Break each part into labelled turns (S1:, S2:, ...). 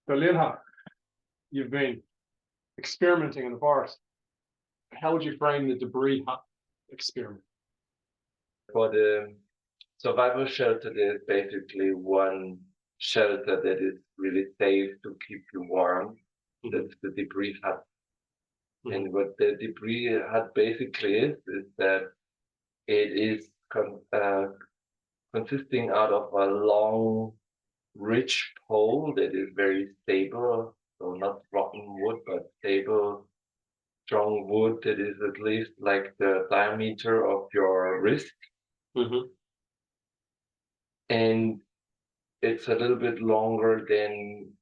S1: So Linha, you've been experimenting in the forest. How would you frame the debris hut experiment?
S2: For the survival shelter, there's basically one shelter that is really safe to keep you warm. That's the debris hut. And what the debris hut basically is that it is consisting out of a long ridge pole that is very stable, so not rotten wood, but stable, strong wood that is at least like the diameter of your wrist. And it's a little bit longer than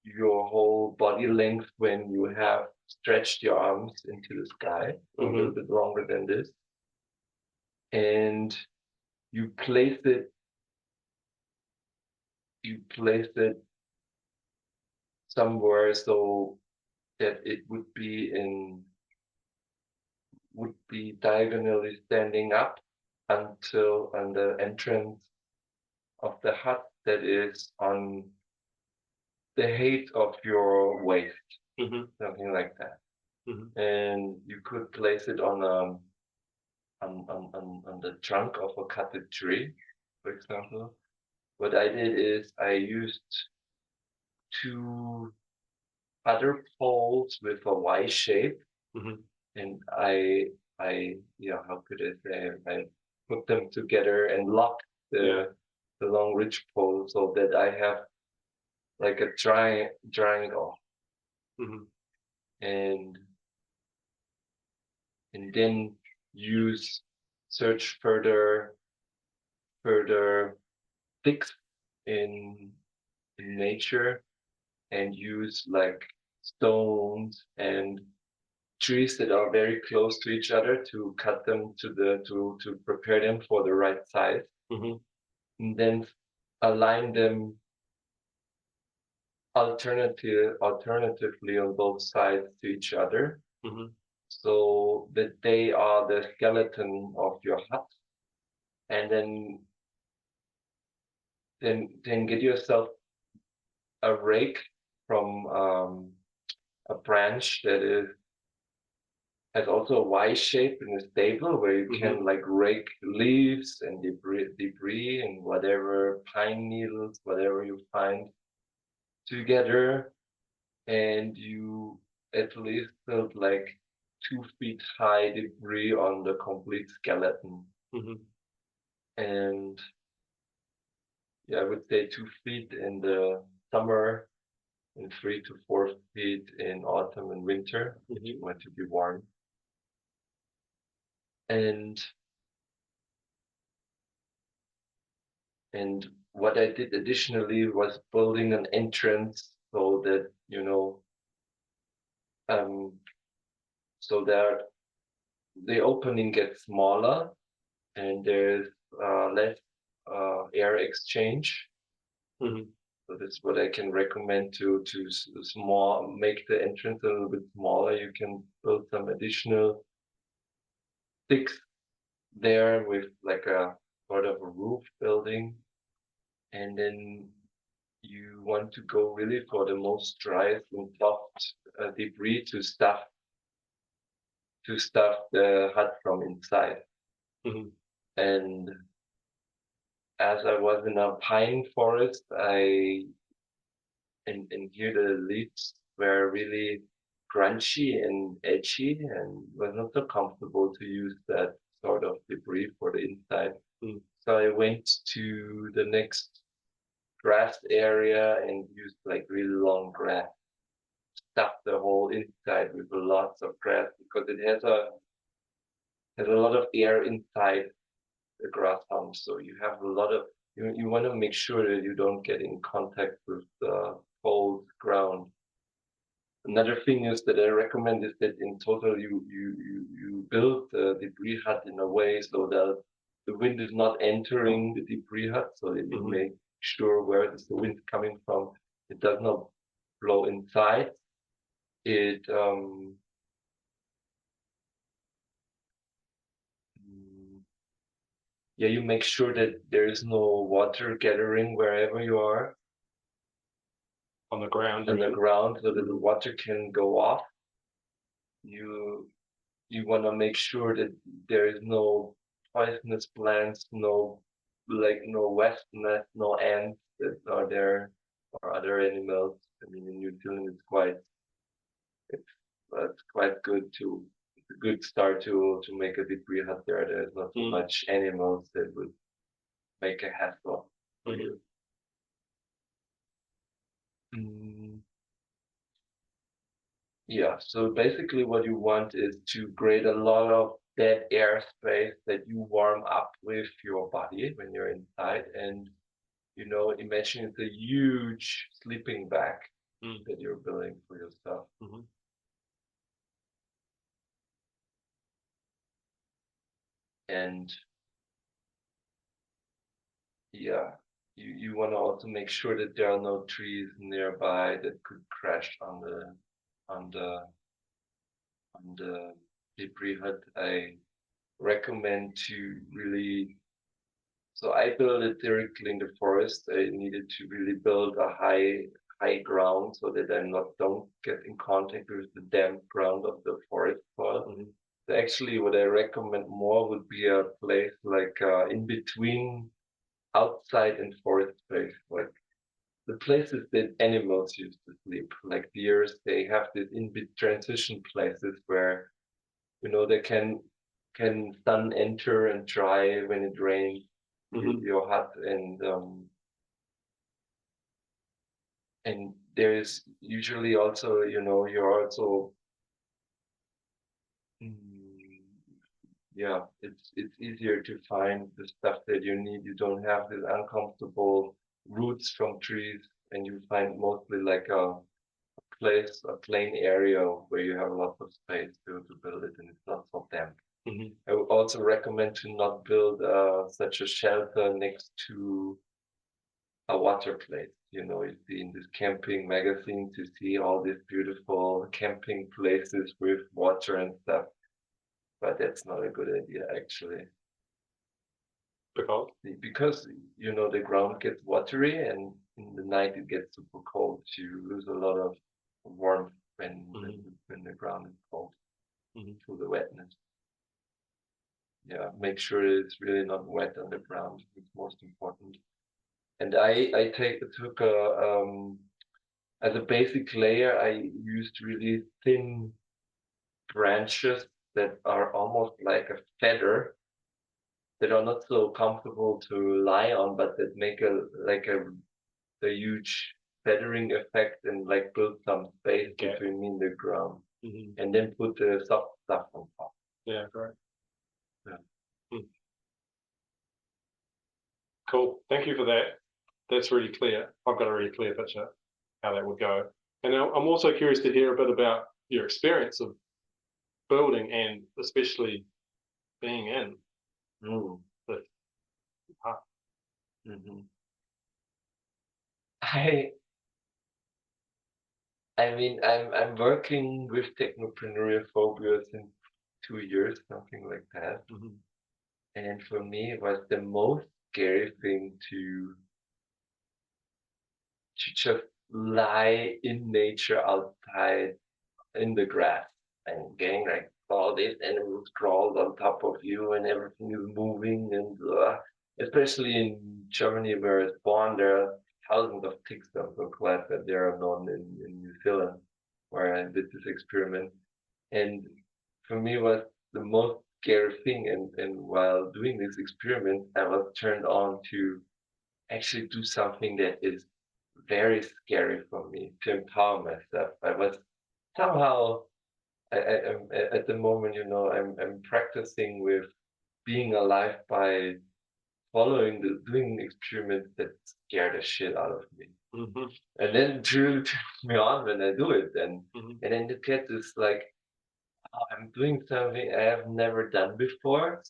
S2: your whole body length when you have stretched your arms into the sky, a little bit longer than this. And you place it somewhere so that it would be diagonally standing up until on the entrance of the hut that is on the height of your waist, something like that. And you could place it on the trunk of a cutted tree, for example. What I did is I used two other poles with a Y shape, and how could I say? I put them together and locked the long ridge pole so that I have like a triangle, and then search further sticks in nature and use like stones and trees that are very close to each other to cut them to prepare them for the right size, and then align them alternatively on both sides to each other, so that they are the skeleton of your hut. And then get yourself a rake from a branch that has also a Y shape and is stable, where you can like rake leaves and debris and whatever, pine needles, whatever you find together, and you at least build like 2 feet high debris on the complete skeleton. And yeah, I would say 2 feet in the summer and 3 to 4 feet in autumn and winter, if you want to be warm. And what I did additionally was building an entrance so that so that the opening gets smaller and there's less air exchange. So that's what I can recommend to make the entrance a little bit smaller. You can build some additional sticks there with like a sort of a roof building, and then you want to go really for the most driest and soft debris to stuff the hut from inside. And as I was in a pine forest, and here the leaves were really crunchy and edgy, and was not so comfortable to use that sort of debris for the inside. So I went to the next grass area and used like really long grass, stuffed the whole inside with lots of grass, because it has a lot of air inside the grass hump. So you have a lot of you want to make sure that you don't get in contact with the cold ground. Another thing is that I recommend is that in total you build the debris hut in a way so that the wind is not entering the debris hut, so that you make sure where is the wind coming from. It does not blow inside. It you make sure that there is no water gathering wherever you are.
S1: on the ground.
S2: on the ground so that the water can go off. You want to make sure that there is no poisonous plants, no wasp nest, no ants that are there, or other animals. I mean, in New Zealand, it's quite good to. It's a good start to make a debris hut there. There's not so much animals that would make a hassle for you. Yeah, so basically what you want is to create a lot of dead air space that you warm up with your body when you're inside. And, imagine it's a huge sleeping bag that you're building for yourself. And yeah, you want to also make sure that there are no trees nearby that could crash on the debris hut. I recommend to really. So I built it directly in the forest. I needed to really build a high ground so that don't get in contact with the damp ground of the forest soil. So actually, what I recommend more would be a place like in between outside and forest space, like the places that animals used to sleep, like deers. They have this transition places where they can sun enter and dry when it rains. Your hut, and there's usually also you're also it's easier to find the stuff that you need. You don't have these uncomfortable roots from trees, and you find mostly like a plain area where you have lots of space to build it, and it's not so damp. I would also recommend to not build such a shelter next to a water place. You see in this camping magazines, you see all these beautiful camping places with water and stuff, but that's not a good idea actually. Because the ground gets watery, and in the night it gets super cold. You lose a lot of warmth when the ground is cold through the wetness. Yeah, make sure it's really not wet on the ground. It's most important. And I took as a basic layer, I used really thin branches that are almost like a feather, that are not so comfortable to lie on, but that make a huge feathering effect and like build some space between me and the ground, and then put the soft stuff on top.
S1: Yeah, correct.
S2: Yeah.
S1: Cool. Thank you for that. That's really clear. I've got a really clear picture how that would go. And now I'm also curious to hear a bit about your experience of building, and especially being in the hut.
S2: I mean, I'm working with Technopenuriaphobia since 2 years, something like that. And for me, it was the most scary thing to just lie in nature outside in the grass and getting like all these animals crawled on top of you and everything is moving, and especially in Germany where I was born, there are thousands of ticks. I'm so glad that there are none in New Zealand where I did this experiment. And for me, it was the most scary thing. And while doing this experiment, I was turned on to actually do something that is very scary for me, to empower myself. I was somehow, I'm at the moment, I'm practicing with being alive by doing experiments that scare the shit out of me. And then to me on when I do it, and then you get this like, oh, I'm doing something I have never done before,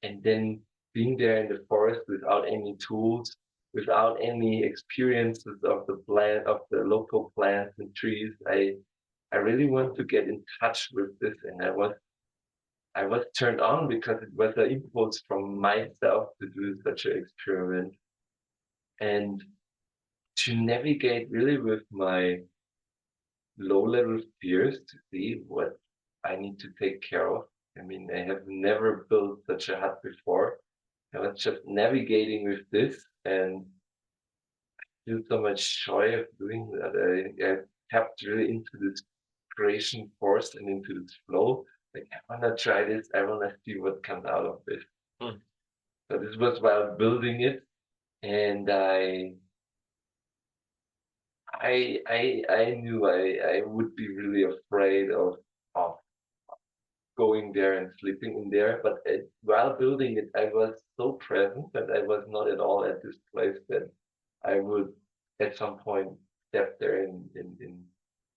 S2: and then being there in the forest without any tools, without any experiences of the local plants and trees. I really want to get in touch with this, and I was turned on because it was an impulse from myself to do such an experiment. And to navigate really with my low-level fears to see what I need to take care of. I mean, I have never built such a hut before. I was just navigating with this and feel so much joy of doing that. I tapped really into this creation force and into this flow. Like, I wanna try this, I wanna see what comes out of this.
S1: Mm.
S2: So this was while building it, and I knew I would be really afraid of going there and sleeping in there. But while building it, I was so present that I was not at all at this place that I would at some point step there and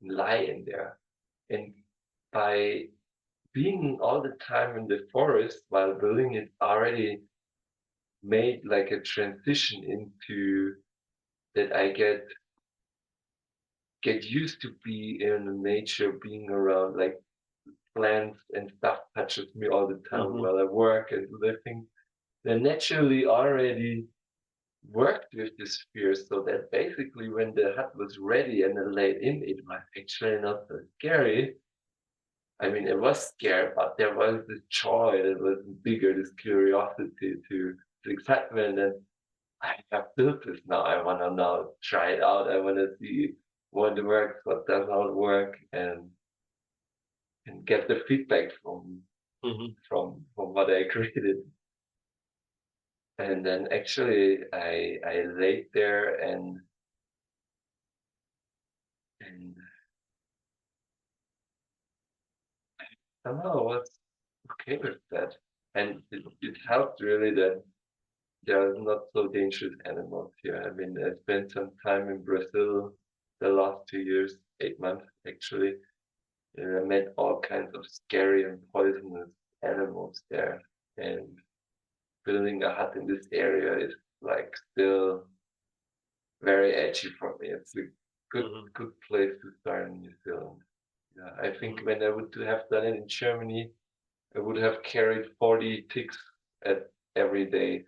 S2: lie in there. And by being all the time in the forest while building it already made like a transition into that I get used to be in nature, being around like plants and stuff touches me all the time
S1: Mm-hmm.
S2: while I work and do that thing. Then naturally already worked with this fear so that basically when the hut was ready and I laid in, it was actually not so scary. I mean, it was scary, but there was this joy that was bigger, this curiosity to excitement. And I have built this now. I want to now try it out. I want to see what works, what does not work, and get the feedback
S1: Mm-hmm.
S2: from what I created. And then actually I laid there and somehow I was okay with that. And it helped really that there are not so dangerous animals here. I mean, I spent some time in Brazil the last 2 years, 8 months actually, and I met all kinds of scary and poisonous animals there. And building a hut in this area is like still very edgy for me. It's a good
S1: Mm-hmm.
S2: good place to start in New Zealand. Yeah, I think
S1: Mm-hmm.
S2: when I would have done it in Germany, I would have carried 40 ticks at every day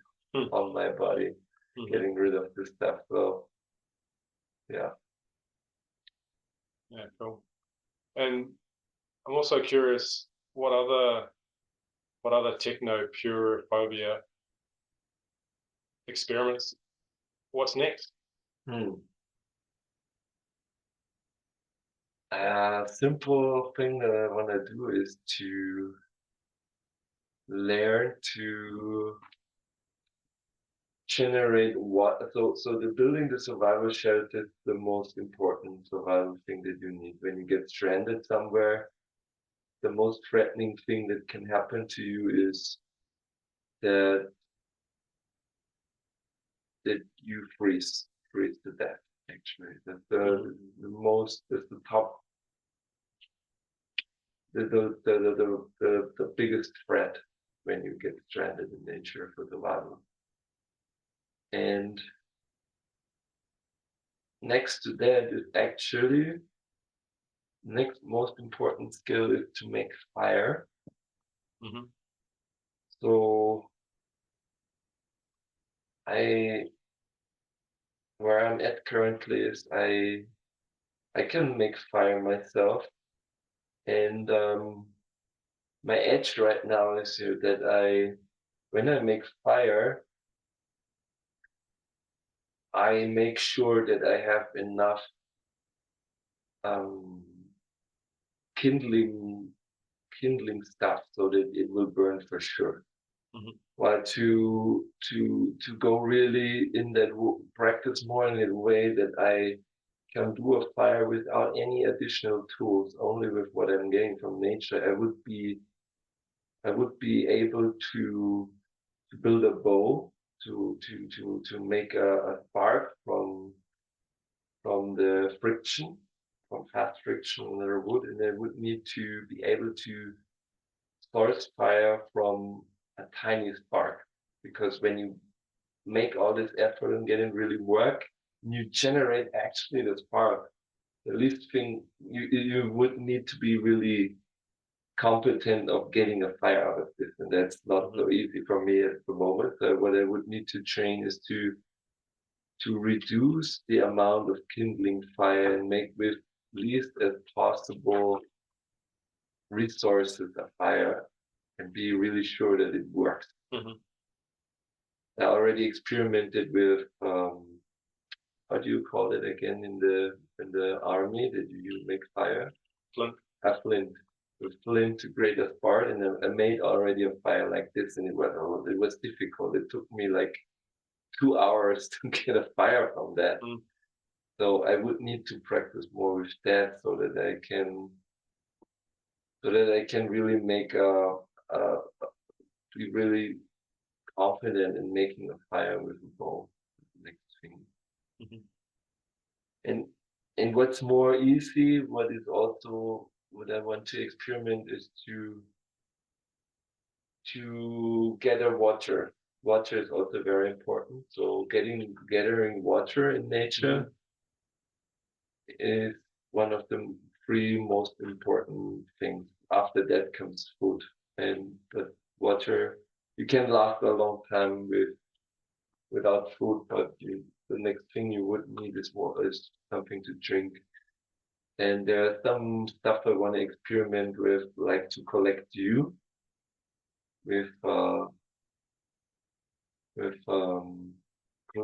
S2: on my body,
S1: Mm-hmm.
S2: getting rid of this stuff. So yeah.
S1: Yeah, cool. And I'm also curious, what other technopenuriaphobia experiments? What's next?
S2: Hmm. A simple thing that I want to do is to learn to generate what so the building the survival shelter is the most important survival thing that you need when you get stranded somewhere. The most threatening thing that can happen to you is that you freeze to death. Actually, that's
S1: Mm-hmm.
S2: that's the top the biggest threat when you get stranded in nature for survival. And next to that is actually next most important skill is to make fire.
S1: Mm-hmm.
S2: So I where I'm at currently is I can make fire myself, and my edge right now is here that when I make fire, I make sure that I have enough um, kindling stuff so that it will burn for sure.
S1: Mm-hmm.
S2: While to go really in that practice more in a way that I can do a fire without any additional tools, only with what I'm getting from nature, I would be able to build a bow to make a spark from the friction, from fast friction on the wood, and I would need to be able to source fire from a tiny spark. Because when you make all this effort and get it really work, you generate actually the spark. The least thing you would need to be really competent of getting a fire out of this, and that's not
S1: Mm-hmm.
S2: so easy for me at the moment. So what I would need to train is to reduce the amount of kindling fire and make with least as possible resources a fire and be really sure that it works. I already experimented with how do you call it again in the army that you make fire?
S1: Flint.
S2: A flint. With flint to great a spark, and I made already a fire like this, and it was difficult. It took me like 2 hours to get a fire from that. So I would need to practice more with that so that I can really make be really confident in making a fire with a bow. Next thing. And what's more easy, what is also what I want to experiment is to gather water. Water is also very important. So gathering water in nature is one of the 3 most important things. After that comes food, but water, you can last a long time without food, but the next thing you would need is something to drink. And there are some stuff I want to experiment with, like to collect dew with a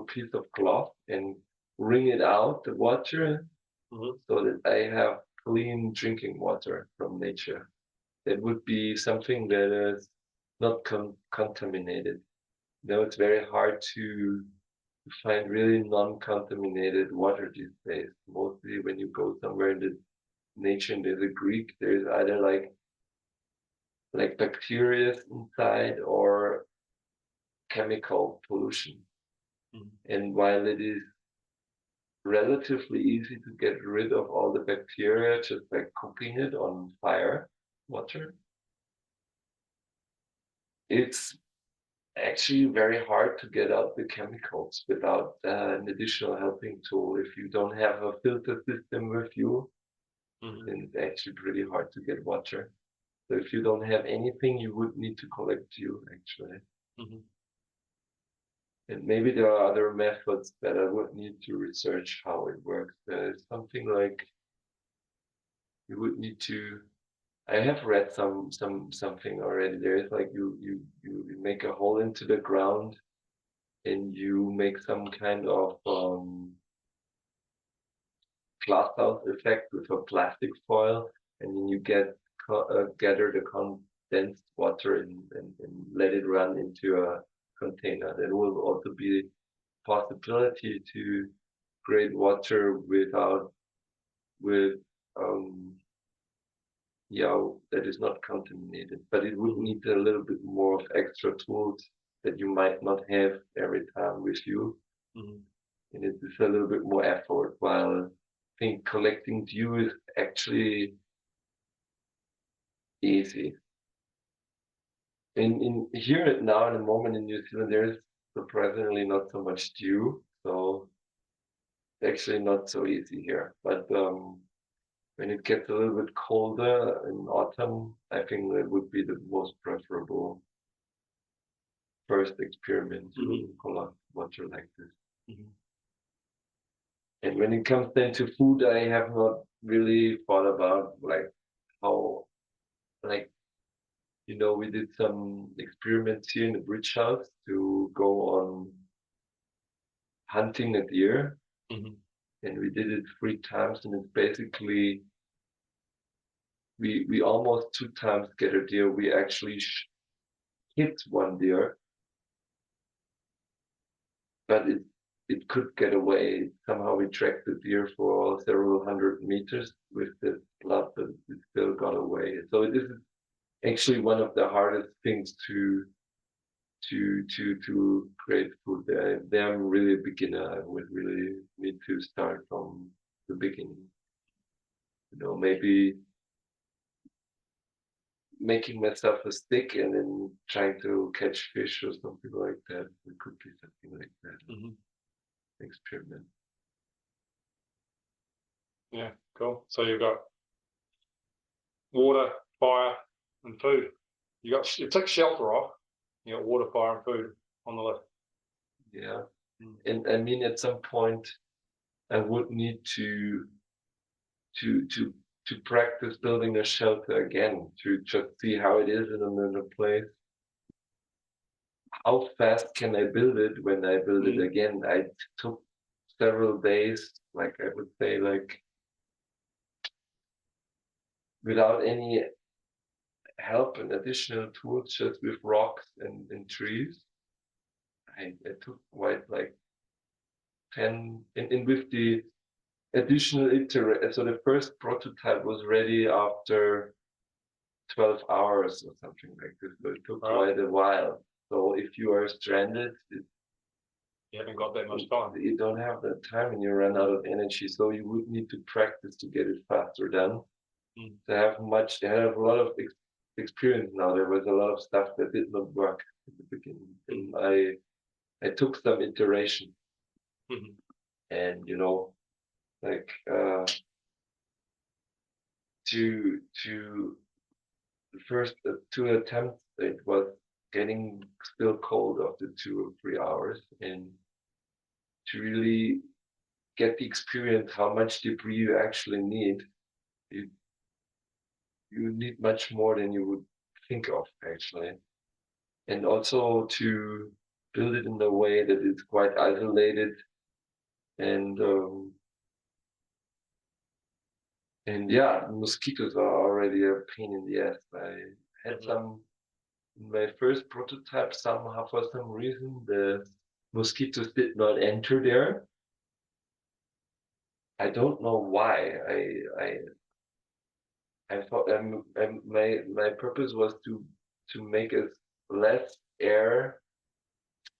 S2: piece of cloth and wring it out the water so that I have clean drinking water from nature. That would be something that is not contaminated. It's very hard to find really non-contaminated water these days. Mostly when you go somewhere in the nature and there's a creek, there's either like bacteria inside or chemical pollution. And while it is relatively easy to get rid of all the bacteria just by cooking it on fire, water, it's actually very hard to get out the chemicals without an additional helping tool. If you don't have a filter system with you, then it's actually pretty hard to get water. So if you don't have anything, you would need to collect dew, actually. And maybe there are other methods that I would need to research how it works. There's something like you would need to. I have read something already. There is like you make a hole into the ground, and you make some kind of glass house effect with a plastic foil, and then you gather the condensed water and let it run into a container. There will also be possibility to create water that is not contaminated, but it would need a little bit more of extra tools that you might not have every time with you, and it is a little bit more effort. While I think collecting dew is actually easy. In here now in the moment in New Zealand, there is surprisingly not so much dew, so it's actually not so easy here. But when it gets a little bit colder in autumn, I think that would be the most preferable first experiment to collect water like this. And when it comes then to food, I have not really thought about like how, like, we did some experiments here in the bridge house to go on hunting a deer, and we did it 3 times, and it's basically we almost 2 times get a deer. We actually hit one deer, but it could get away. Somehow we tracked the deer for several hundred meters with the blood, but it still got away. So this is actually one of the hardest things to create food. I'm really a beginner. I would really need to start from the beginning. Maybe making myself a stick and then trying to catch fish or something like that. It could be something like that. Experiment.
S1: Yeah, cool. So you've got water, fire, and food. You took shelter off. You got water, fire, and food on the list.
S2: Yeah. And I mean, at some point, I would need to to to to practice building a shelter again, to just see how it is in another place. How fast can I build it when I build it again? I took several days, like I would say, like without any help and additional tools, just with rocks and trees. I took quite like 10, and with the additional so the first prototype was ready after 12 hours or something like this. So it took quite a while. So if you are stranded,
S1: you haven't got that much time.
S2: You don't have that time and you run out of energy. So you would need to practice to get it faster done. They have a lot of experience now. There was a lot of stuff that did not work at the beginning. And I took some iteration. And like to the first two attempts, it was getting still cold after 2 or 3 hours, and to really get the experience how much debris you actually need, you need much more than you would think of actually. And also to build it in a way that it's quite isolated, and yeah, mosquitoes are already a pain in the ass. I had some in my first prototype. Somehow, for some reason, the mosquitoes did not enter there. I don't know why. I thought my purpose was to make as less air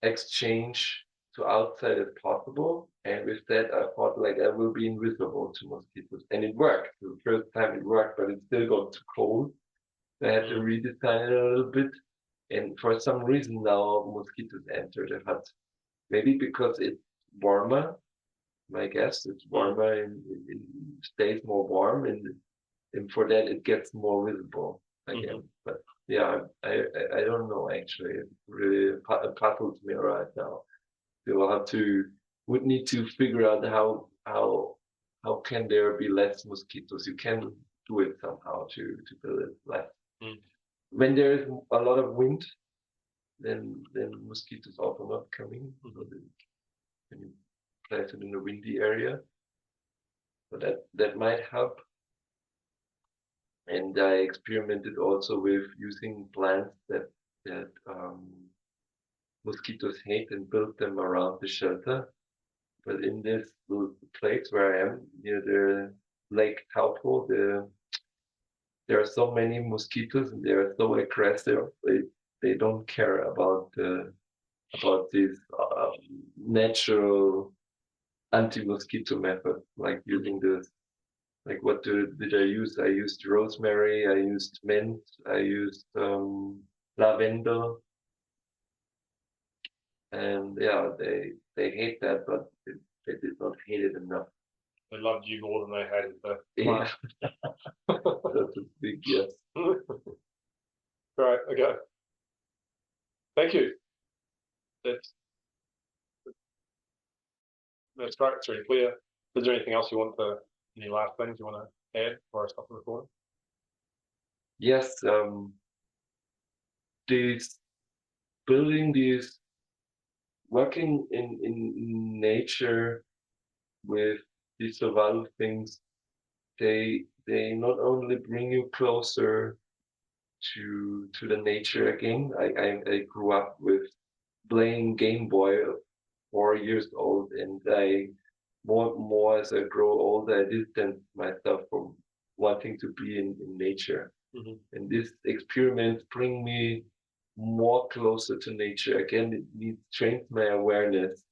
S2: exchange to outside as possible, and with that I thought like I will be invisible to mosquitoes, and it worked. The first time it worked, but it still got too cold. I had to redesign it a little bit, and for some reason now mosquitoes enter the hut. Maybe because it's warmer. My guess it's warmer and it stays more warm, and for that it gets more visible again. But yeah, I don't know actually. It really puzzles me right now. We will have to would need to figure out how can there be less mosquitoes. You can do it somehow to build it less. When there is a lot of wind, then mosquitoes also not coming. So when you place it in a windy area, so that might help. And I experimented also with using plants that mosquitoes hate and built them around the shelter. But in this place where I am, near the Lake Taupo, there are so many mosquitoes and they are so aggressive. They don't care about these natural anti-mosquito methods, like using this. Like what did I use? I used rosemary, I used mint, I used lavender, and yeah, they hate that, but they did not hate it enough.
S1: They loved you more than they hated the
S2: Yeah. That's a big yes.
S1: Right, okay. Thank you. That's great, it's really clear. Is there anything else you want to, any last things you want to add before I stop the recording?
S2: Yes, these building these working in nature with these survival things, they not only bring you closer to the nature again. I grew up with playing Game Boy, 4 years old, and I more as I grow older, I distance myself from wanting to be in nature. And these experiments bring me more closer to nature. Again, it needs trains my awareness,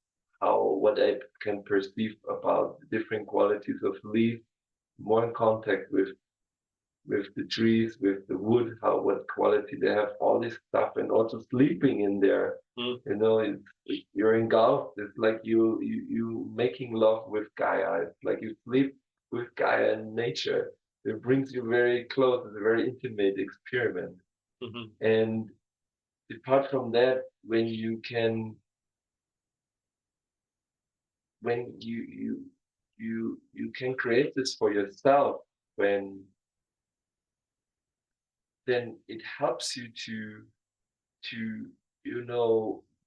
S2: what I can perceive about the different qualities of leaf, more in contact with the trees, with the wood, what quality they have, all this stuff, and also sleeping in there. You're engulfed. It's like you making love with Gaia. It's like you sleep with Gaia and nature. It brings you very close. It's a very intimate experiment. And apart from that, when you can when you can create this for yourself, then it helps you to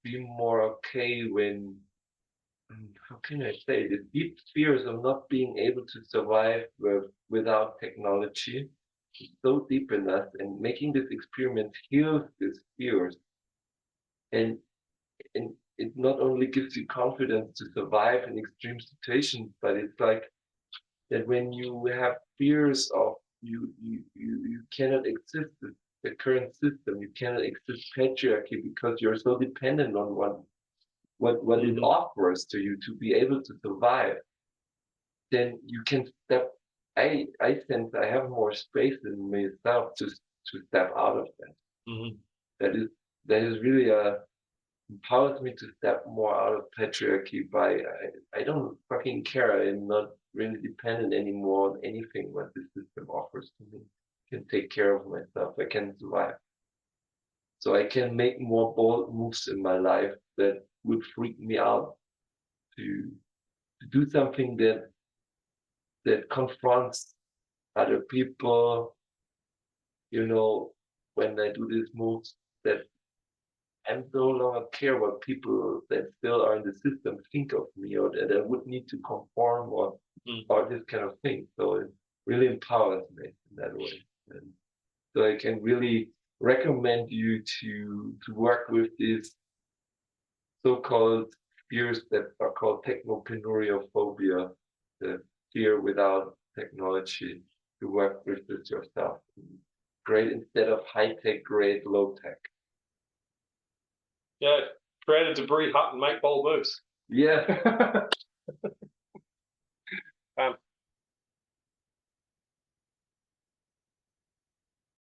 S2: be more okay when, how can I say, the deep fears of not being able to survive without technology is so deep in us, and making this experiment heals these fears, and it not only gives you confidence to survive in extreme situations, but it's like that when you have fears of you cannot exist in the current system, you cannot exist patriarchy because you're so dependent on what it offers to you to be able to survive, then you can step. I sense I have more space in myself to step out of that. That is really empowers me to step more out of patriarchy by I don't fucking care. I'm not really dependent anymore on anything what the system offers to me. I can take care of myself. I can survive. So I can make more bold moves in my life that would freak me out to do something that confronts other people, when I do these moves, that I no longer care what people that still are in the system think of me, or that I would need to conform or this kind of thing. So it really empowers me in that way. And so I can really recommend you to work with these so-called fears that are called Technopenuriaphobia, the fear without technology, to work with this yourself. Great, instead of high-tech, great low-tech.
S1: Yeah, create a debris hut and make bold moves.
S2: Yeah.